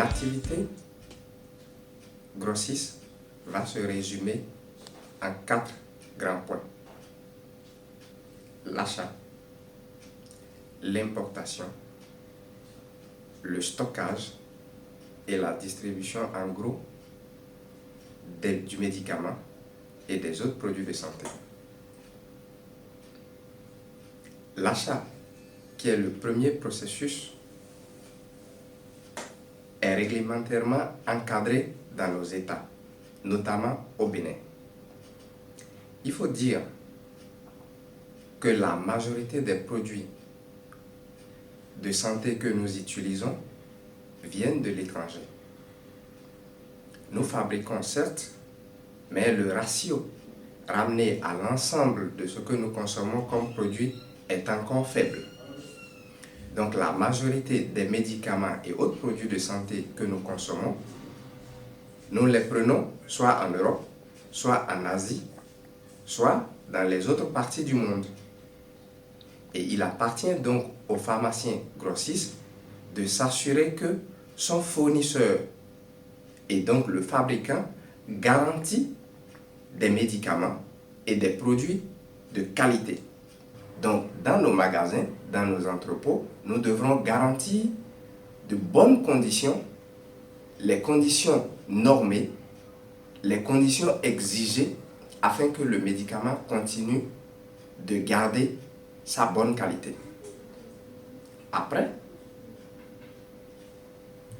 L'activité grossiste va se résumer en 4 grands points. L'achat, l'importation, le stockage et la distribution en gros du médicament et des autres produits de santé. L'achat, qui est le premier processus, est réglementairement encadré dans nos États, notamment au Bénin. Il faut dire que la majorité des produits de santé que nous utilisons viennent de l'étranger. Nous fabriquons certes, mais le ratio ramené à l'ensemble de ce que nous consommons comme produit est encore faible. Donc la majorité des médicaments et autres produits de santé que nous consommons, nous les prenons soit en Europe, soit en Asie, soit dans les autres parties du monde. Et il appartient donc aux pharmaciens grossistes de s'assurer que son fournisseur et donc le fabricant garantit des médicaments et des produits de qualité. Donc dans nos magasins, dans nos entrepôts, nous devrons garantir de bonnes conditions, les conditions normées, les conditions exigées afin que le médicament continue de garder sa bonne qualité. Après,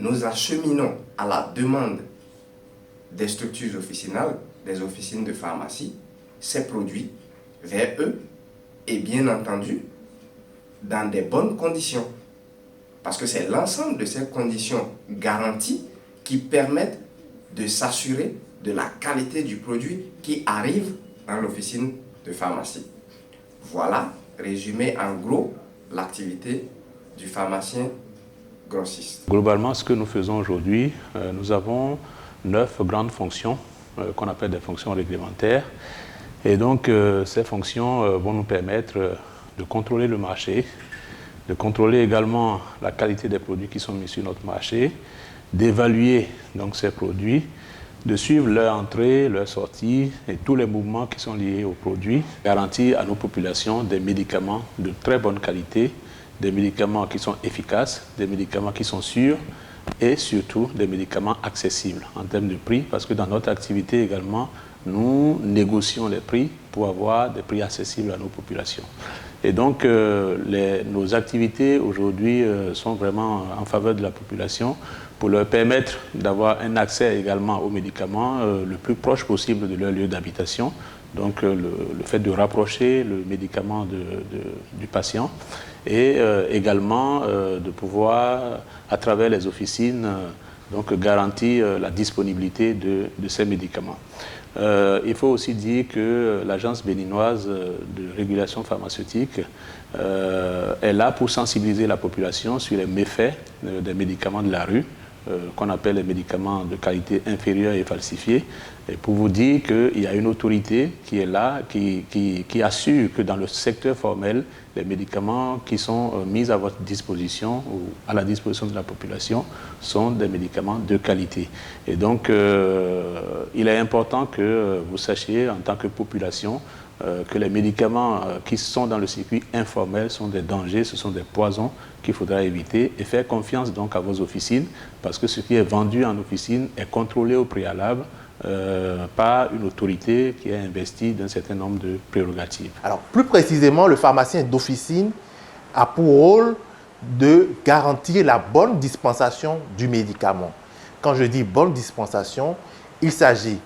nous acheminons à la demande des structures officinales, des officines de pharmacie, ces produits vers eux et bien entendu dans des bonnes conditions. Parce que c'est l'ensemble de ces conditions garanties qui permettent de s'assurer de la qualité du produit qui arrive dans l'officine de pharmacie. Voilà, résumé en gros, l'activité du pharmacien grossiste. Globalement, ce que nous faisons aujourd'hui, nous avons 9 grandes fonctions qu'on appelle des fonctions réglementaires. Et donc, ces fonctions vont nous permettre de contrôler le marché, de contrôler également la qualité des produits qui sont mis sur notre marché, d'évaluer donc ces produits, de suivre leur entrée, leur sortie et tous les mouvements qui sont liés aux produits, garantir à nos populations des médicaments de très bonne qualité, des médicaments qui sont efficaces, des médicaments qui sont sûrs et surtout des médicaments accessibles en termes de prix, parce que dans notre activité également, nous négocions les prix pour avoir des prix accessibles à nos populations. Et donc, nos activités aujourd'hui sont vraiment en faveur de la population pour leur permettre d'avoir un accès également aux médicaments le plus proche possible de leur lieu d'habitation. Donc, le fait de rapprocher le médicament du patient et également de pouvoir, à travers les officines, donc garantir la disponibilité de ces médicaments. Il faut aussi dire que l'Agence béninoise de régulation pharmaceutique est là pour sensibiliser la population sur les méfaits des médicaments de la rue, qu'on appelle les médicaments de qualité inférieure et falsifiés, et pour vous dire qu'il y a une autorité qui est là, qui assure que dans le secteur formel, les médicaments qui sont mis à votre disposition ou à la disposition de la population sont des médicaments de qualité. Et donc, il est important que vous sachiez en tant que population que les médicaments qui sont dans le circuit informel sont des dangers, ce sont des poisons qu'il faudra éviter et faire confiance donc à vos officines parce que ce qui est vendu en officine est contrôlé au préalable par une autorité qui est investie d'un certain nombre de prérogatives. Alors, plus précisément, le pharmacien d'officine a pour rôle de garantir la bonne dispensation du médicament. Quand je dis bonne dispensation, il s'agit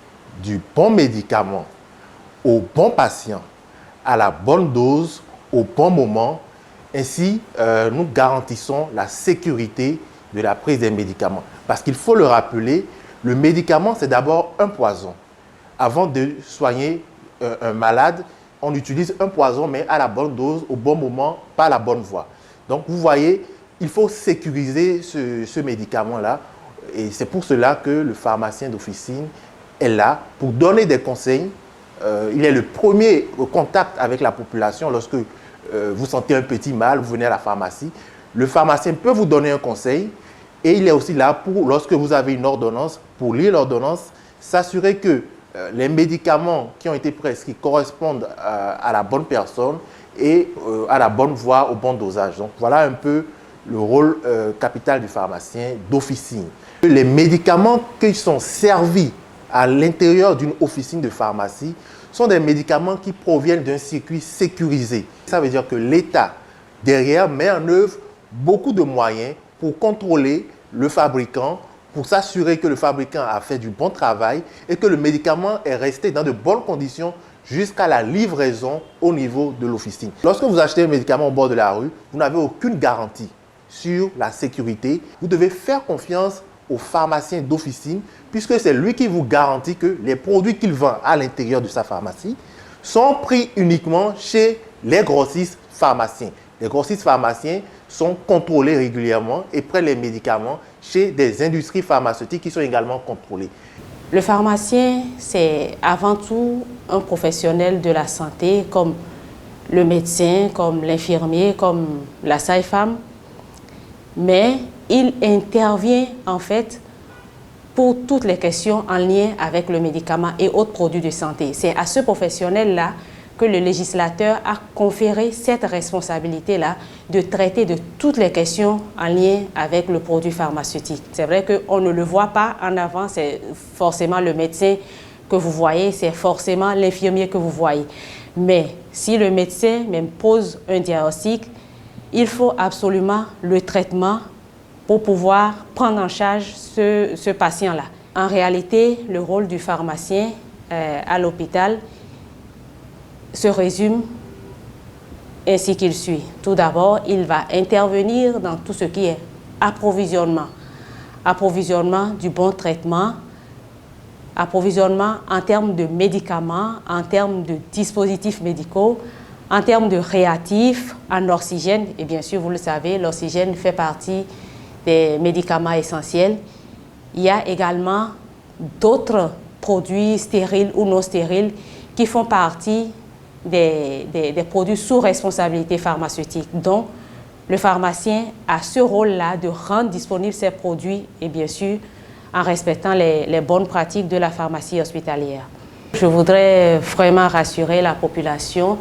du bon médicament au bon patient, à la bonne dose, au bon moment. Ainsi, nous garantissons la sécurité de la prise des médicaments. Parce qu'il faut le rappeler, le médicament, c'est d'abord un poison. Avant de soigner un malade, on utilise un poison, mais à la bonne dose, au bon moment, pas à la bonne voie. Donc, vous voyez, il faut sécuriser ce médicament-là. Et c'est pour cela que le pharmacien d'officine est là pour donner des conseils. Il est le premier contact avec la population lorsque vous sentez un petit mal, vous venez à la pharmacie. Le pharmacien peut vous donner un conseil Et il est aussi là pour, lorsque vous avez une ordonnance, pour lire l'ordonnance, s'assurer que les médicaments qui ont été prescrits correspondent à la bonne personne et à la bonne voie, au bon dosage. Donc voilà un peu le rôle capital du pharmacien d'officine. Les médicaments qui sont servis à l'intérieur d'une officine de pharmacie sont des médicaments qui proviennent d'un circuit sécurisé. Ça veut dire que l'État, derrière, met en œuvre beaucoup de moyens pour contrôler le fabricant, pour s'assurer que le fabricant a fait du bon travail et que le médicament est resté dans de bonnes conditions jusqu'à la livraison au niveau de l'officine. Lorsque vous achetez un médicament au bord de la rue, vous n'avez aucune garantie sur la sécurité. Vous devez faire confiance au pharmacien d'officine puisque c'est lui qui vous garantit que les produits qu'il vend à l'intérieur de sa pharmacie sont pris uniquement chez les grossistes pharmaciens. Les grossistes pharmaciens sont contrôlés régulièrement et prennent les médicaments chez des industries pharmaceutiques qui sont également contrôlées. Le pharmacien, c'est avant tout un professionnel de la santé, comme le médecin, comme l'infirmier, comme la sage-femme. Mais il intervient en fait pour toutes les questions en lien avec le médicament et autres produits de santé. C'est à ce professionnel-là que le législateur a conféré cette responsabilité-là de traiter de toutes les questions en lien avec le produit pharmaceutique. C'est vrai qu'on ne le voit pas en avant, c'est forcément le médecin que vous voyez, c'est forcément l'infirmier que vous voyez. Mais si le médecin même pose un diagnostic, il faut absolument le traitement pour pouvoir prendre en charge ce patient-là. En réalité, le rôle du pharmacien à l'hôpital se résume ainsi qu'il suit. Tout d'abord, il va intervenir dans tout ce qui est approvisionnement. Approvisionnement du bon traitement, approvisionnement en termes de médicaments, en termes de dispositifs médicaux, en termes de réactifs, en oxygène. Et bien sûr, vous le savez, l'oxygène fait partie des médicaments essentiels. Il y a également d'autres produits stériles ou non stériles qui font partie des produits sous responsabilité pharmaceutique. Donc, le pharmacien a ce rôle-là de rendre disponibles ces produits et bien sûr en respectant les bonnes pratiques de la pharmacie hospitalière. Je voudrais vraiment rassurer la population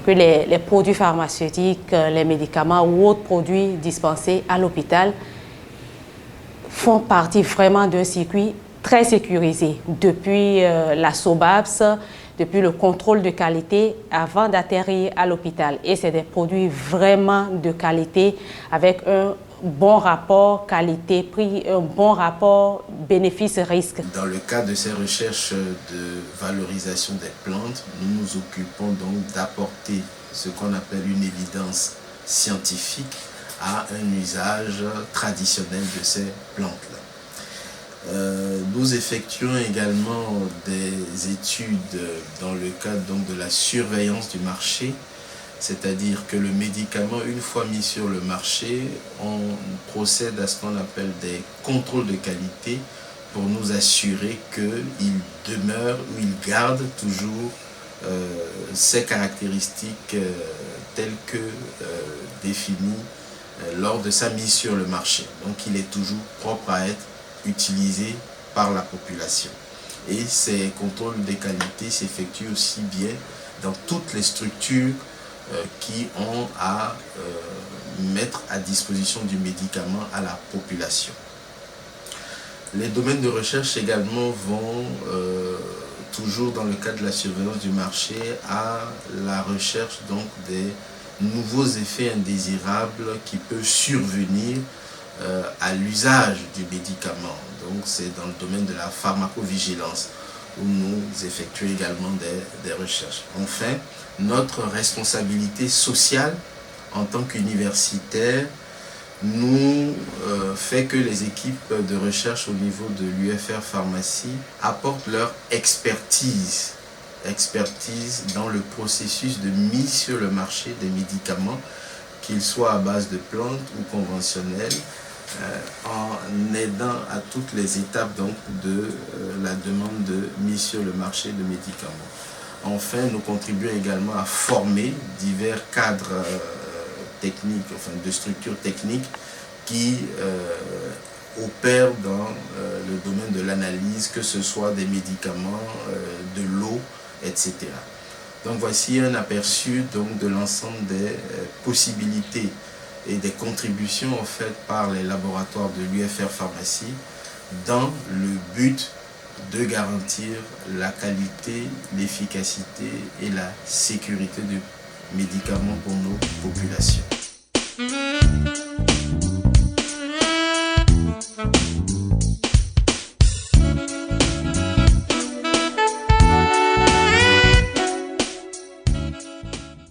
que les produits pharmaceutiques, les médicaments ou autres produits dispensés à l'hôpital font partie vraiment d'un circuit très sécurisé depuis la SOBAPS, depuis le contrôle de qualité avant d'atterrir à l'hôpital. Et c'est des produits vraiment de qualité avec un bon rapport qualité-prix, un bon rapport bénéfice-risque. Dans le cadre de ces recherches de valorisation des plantes, nous nous occupons donc d'apporter ce qu'on appelle une évidence scientifique à un usage traditionnel de ces plantes-là. Nous effectuons également des études dans le cadre donc de la surveillance du marché, c'est-à-dire que le médicament, une fois mis sur le marché, on procède à ce qu'on appelle des contrôles de qualité pour nous assurer qu'il demeure ou il garde toujours ses caractéristiques telles que définies lors de sa mise sur le marché. Donc il est toujours propre à être utilisé par la population. Et ces contrôles de qualité s'effectuent aussi bien dans toutes les structures qui ont à mettre à disposition du médicament à la population. Les domaines de recherche également vont toujours dans le cadre de la surveillance du marché à la recherche donc des nouveaux effets indésirables qui peuvent survenir à l'usage du médicament. Donc c'est dans le domaine de la pharmacovigilance où nous effectuons également des recherches. Enfin, notre responsabilité sociale en tant qu'universitaire nous fait que les équipes de recherche au niveau de l'UFR Pharmacie apportent leur expertise dans le processus de mise sur le marché des médicaments, qu'ils soient à base de plantes ou conventionnels, en aidant à toutes les étapes donc, de la demande de mise sur le marché de médicaments. Enfin, nous contribuons également à former divers cadres techniques, enfin de structures techniques qui opèrent dans le domaine de l'analyse, que ce soit des médicaments, de l'eau, etc. Donc voici un aperçu donc, de l'ensemble des possibilités et des contributions faites par les laboratoires de l'UFR Pharmacie dans le but de garantir la qualité, l'efficacité et la sécurité du médicament pour nos populations.